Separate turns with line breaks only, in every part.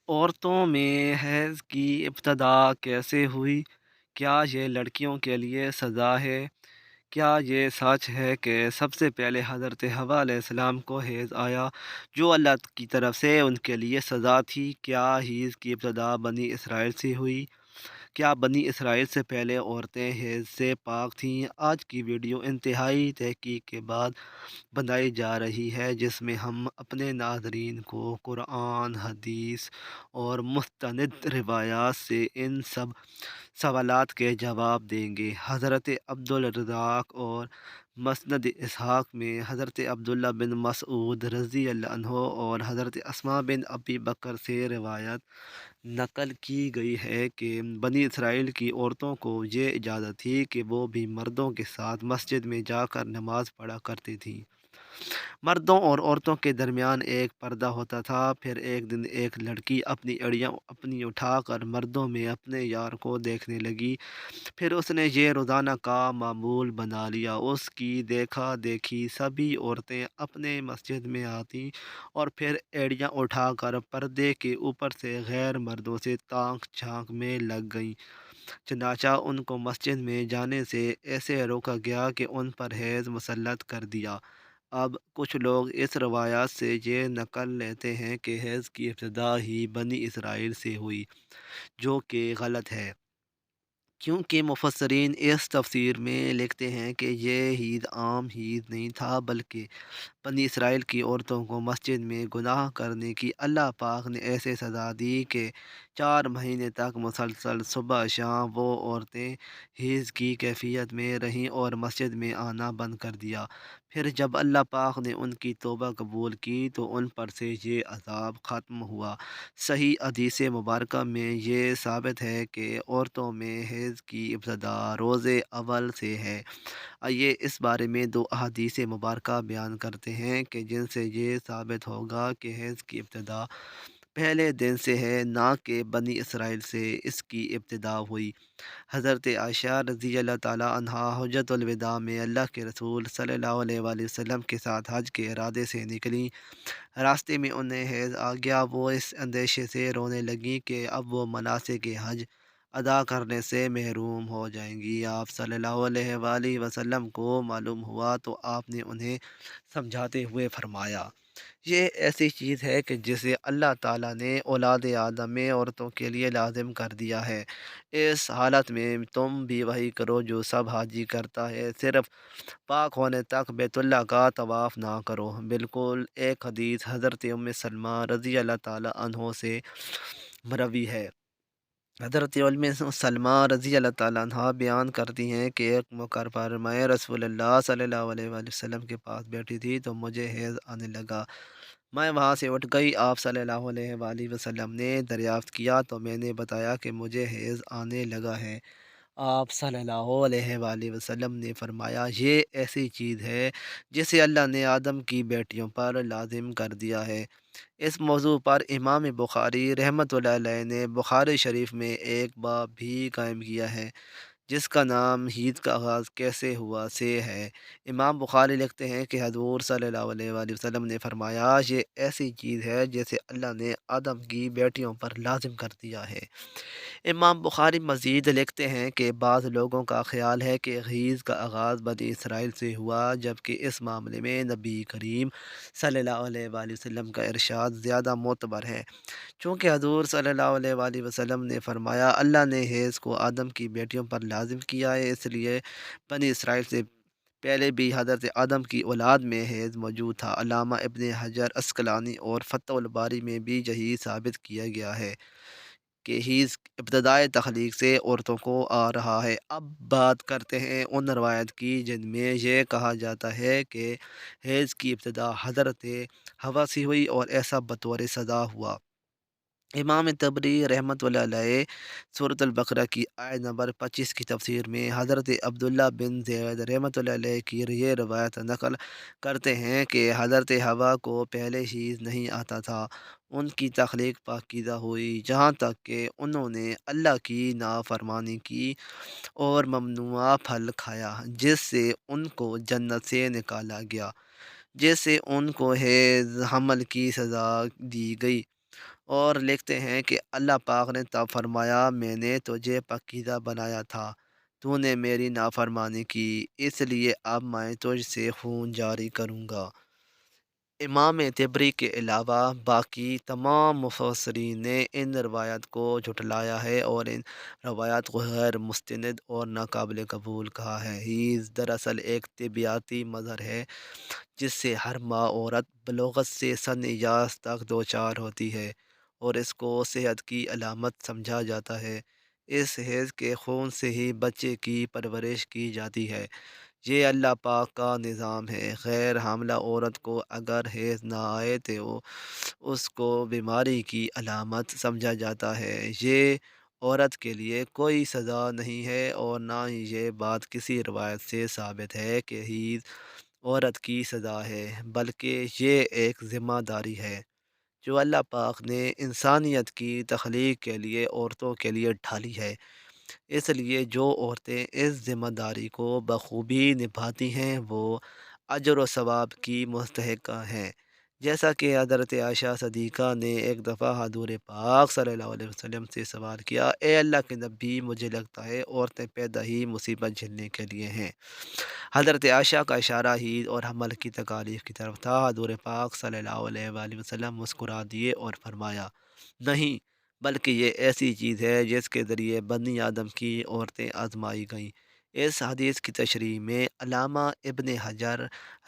عورتوں میں حیض کی ابتدا کیسے ہوئی؟ کیا یہ لڑکیوں کے لیے سزا ہے؟ کیا یہ سچ ہے کہ سب سے پہلے حضرت حوا علیہ السلام کو حیض آیا جو اللہ کی طرف سے ان کے لیے سزا تھی؟ کیا حیض کی ابتدا بنی اسرائیل سے ہوئی؟ کیا بنی اسرائیل سے پہلے عورتیں حیض سے پاک تھیں؟ آج کی ویڈیو انتہائی تحقیق کے بعد بنائی جا رہی ہے، جس میں ہم اپنے ناظرین کو قرآن، حدیث اور مستند روایات سے ان سب سوالات کے جواب دیں گے۔ حضرت عبدالرزاق اور مسند اسحاق میں حضرت عبداللہ بن مسعود رضی اللہ عنہ اور حضرت اسماء بن ابی بکر سے روایت نقل کی گئی ہے کہ بنی اسرائیل کی عورتوں کو یہ اجازت تھی کہ وہ بھی مردوں کے ساتھ مسجد میں جا کر نماز پڑھا کرتی تھیں۔ مردوں اور عورتوں کے درمیان ایک پردہ ہوتا تھا۔ پھر ایک دن ایک لڑکی اپنی اڑیاں اپنی اٹھا کر مردوں میں اپنے یار کو دیکھنے لگی۔ پھر اس نے یہ روزانہ کا معمول بنا لیا۔ اس کی دیکھا دیکھی سبھی عورتیں اپنے مسجد میں آتیں اور پھر ایڑیاں اٹھا کر پردے کے اوپر سے غیر مردوں سے تانک جھانک میں لگ گئیں۔ چنانچہ ان کو مسجد میں جانے سے ایسے روکا گیا کہ ان پر حیض مسلط کر دیا۔ اب کچھ لوگ اس روایات سے یہ نقل لیتے ہیں کہ حیض کی ابتدا ہی بنی اسرائیل سے ہوئی، جو کہ غلط ہے، کیونکہ مفسرین اس تفسیر میں لکھتے ہیں کہ یہ عید عام عید نہیں تھا، بلکہ بنی اسرائیل کی عورتوں کو مسجد میں گناہ کرنے کی اللہ پاک نے ایسے سزا دی کہ 4 مہینے تک مسلسل صبح شام وہ عورتیں حیض کی کیفیت میں رہیں اور مسجد میں آنا بند کر دیا۔ پھر جب اللہ پاک نے ان کی توبہ قبول کی تو ان پر سے یہ عذاب ختم ہوا۔ صحیح حدیث مبارکہ میں یہ ثابت ہے کہ عورتوں میں حیض کی ابتدا روز اول سے ہے۔ آئیے اس بارے میں 2 احادیث مبارکہ بیان کرتے ہیں کہ جن سے یہ ثابت ہوگا کہ حیض کی ابتدا پہلے دن سے ہے، نہ کہ بنی اسرائیل سے اس کی ابتدا ہوئی۔ حضرت عائشہ رضی اللہ تعالیٰ عنہا حجۃ الوداع میں اللہ کے رسول صلی اللہ علیہ وآلہ وسلم کے ساتھ حج کے ارادے سے نکلیں۔ راستے میں انہیں حیض آ گیا۔ وہ اس اندیشے سے رونے لگیں کہ اب وہ مناسک حج ادا کرنے سے محروم ہو جائیں گی۔ آپ صلی اللہ علیہ وآلہ وسلم کو معلوم ہوا تو آپ نے انہیں سمجھاتے ہوئے فرمایا، یہ ایسی چیز ہے کہ جسے اللہ تعالیٰ نے اولاد آدم میں عورتوں کے لیے لازم کر دیا ہے۔ اس حالت میں تم بھی وہی کرو جو سب حاجی کرتا ہے، صرف پاک ہونے تک بیت اللہ کا طواف نہ کرو۔ بالکل ایک حدیث حضرت ام سلمہ رضی اللہ تعالیٰ عنہ سے مروی ہے۔ حضرت ام سلمہ رضی اللہ تعالیٰ عنہ بیان کرتی ہیں کہ ایک موقع پر میں رسول اللہ صلی اللہ علیہ وآلہ وسلم کے پاس بیٹھی تھی تو مجھے حیض آنے لگا۔ میں وہاں سے اٹھ گئی۔ آپ صلی اللہ علیہ وآلہ وسلم نے دریافت کیا تو میں نے بتایا کہ مجھے حیض آنے لگا ہے۔ آپ صلی اللہ علیہ وآلہ وسلم نے فرمایا، یہ ایسی چیز ہے جسے اللہ نے آدم کی بیٹیوں پر لازم کر دیا ہے۔ اس موضوع پر امام بخاری رحمۃ اللہ علیہ نے بخاری شریف میں ایک باب بھی قائم کیا ہے، جس کا نام عید کا آغاز کیسے ہوا سے ہے۔ امام بخاری لکھتے ہیں کہ حضور صلی اللہ علیہ وآلہ وسلم نے فرمایا، یہ ایسی چیز ہے جسے اللہ نے آدم کی بیٹیوں پر لازم کر دیا ہے۔ امام بخاری مزید لکھتے ہیں کہ بعض لوگوں کا خیال ہے کہ حیض کا آغاز بنی اسرائیل سے ہوا، جبکہ اس معاملے میں نبی کریم صلی اللہ علیہ وآلہ وسلم کا ارشاد زیادہ معتبر ہے، چونکہ حضور صلی اللہ علیہ وآلہ وسلم نے فرمایا، اللہ نے حیض کو آدم کی بیٹیوں پر لازم کیا ہے، اس لیے بنی اسرائیل سے پہلے بھی حضرت آدم کی اولاد میں حیض موجود تھا۔ علامہ ابن حجر عسقلانی اور فتح الباری میں بھی یہی ثابت کیا گیا ہے کہ حیض ابتدائے تخلیق سے عورتوں کو آ رہا ہے۔ اب بات کرتے ہیں ان روایت کی جن میں یہ کہا جاتا ہے کہ حیض کی ابتدا حضرت حوا سے ہوئی اور ایسا بطور سزا ہوا۔ امام طبری رحمۃ اللہ علیہ سورۃ البقرہ کی آیت نمبر 25 کی تفسیر میں حضرت عبداللہ بن زید رحمۃ اللہ علیہ کی یہ روایت نقل کرتے ہیں کہ حضرت حوا کو پہلے حیض نہیں آتا تھا، ان کی تخلیق پاکیزہ ہوئی جہاں تک کہ انہوں نے اللہ کی نافرمانی کی اور ممنوعہ پھل کھایا، جس سے ان کو جنت سے نکالا گیا، جس سے ان کو حیض حمل کی سزا دی گئی۔ اور لکھتے ہیں کہ اللہ پاک نے تب فرمایا میں نے تجھے پاکیزہ بنایا تھا، تو نے میری نافرمانی کی، اس لیے اب میں تجھ سے خون جاری کروں گا۔ امام طبری کے علاوہ باقی تمام مفسرین نے ان روایات کو جھٹلایا ہے اور ان روایات کو غیر مستند اور ناقابل قبول کہا ہے۔ حیض دراصل ایک طبیعیاتی مظہر ہے جس سے ہر ماں عورت بلوغت سے سن ایاس تک دوچار ہوتی ہے اور اس کو صحت کی علامت سمجھا جاتا ہے۔ اس حیض کے خون سے ہی بچے کی پرورش کی جاتی ہے۔ یہ اللہ پاک کا نظام ہے۔ غیر حاملہ عورت کو اگر حیض نہ آئے تو اس کو بیماری کی علامت سمجھا جاتا ہے۔ یہ عورت کے لیے کوئی سزا نہیں ہے اور نہ ہی یہ بات کسی روایت سے ثابت ہے کہ حیض عورت کی سزا ہے، بلکہ یہ ایک ذمہ داری ہے جو اللہ پاک نے انسانیت کی تخلیق کے لیے عورتوں کے لیے ڈھالی ہے۔ اس لیے جو عورتیں اس ذمہ داری کو بخوبی نبھاتی ہیں وہ اجر و ثواب کی مستحقہ ہیں۔ جیسا کہ حضرت عائشہ صدیقہ نے ایک دفعہ حضور پاک صلی اللہ علیہ وسلم سے سوال کیا، اے اللہ کے نبی مجھے لگتا ہے عورتیں پیدا ہی مصیبت جھیلنے کے لیے ہیں۔ حضرت عائشہ کا اشارہ حیض اور حمل کی تکالیف کی طرف تھا۔ حضور پاک صلی اللہ علیہ وآلہ وسلم مسکرا دیے اور فرمایا، نہیں، بلکہ یہ ایسی چیز ہے جس کے ذریعے بنی آدم کی عورتیں آزمائی گئیں۔ اس حدیث کی تشریح میں علامہ ابن حجر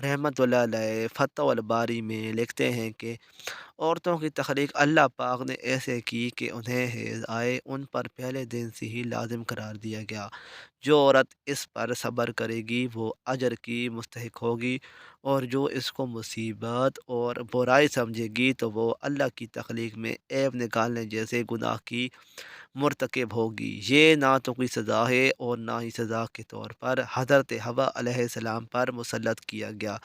رحمۃ اللہ علیہ فتح الباری میں لکھتے ہیں کہ عورتوں کی تخلیق اللہ پاک نے ایسے کی کہ انہیں حیض آئے ان پر پہلے دن سے ہی لازم قرار دیا گیا۔ جو عورت اس پر صبر کرے گی وہ اجر کی مستحق ہوگی، اور جو اس کو مصیبت اور برائی سمجھے گی تو وہ اللہ کی تخلیق میں عیب نکالنے جیسے گناہ کی مرتکب ہوگی۔ یہ نہ تو کوئی سزا ہے اور نہ ہی سزا کے طور پر حضرت حوا علیہ السلام پر مسلط کیا گیا،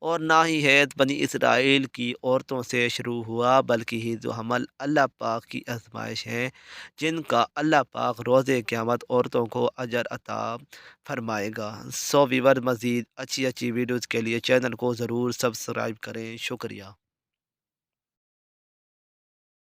اور نہ ہی حیض بنی اسرائیل کی عورتوں سے شروع ہوا، بلکہ حیض و حمل اللہ پاک کی آزمائش ہیں جن کا اللہ پاک روز قیامت عورتوں کو اجر عطا فرمائے گا۔ ویور مزید اچھی ویڈیوز کے لیے چینل کو ضرور سبسکرائب کریں۔ شکریہ۔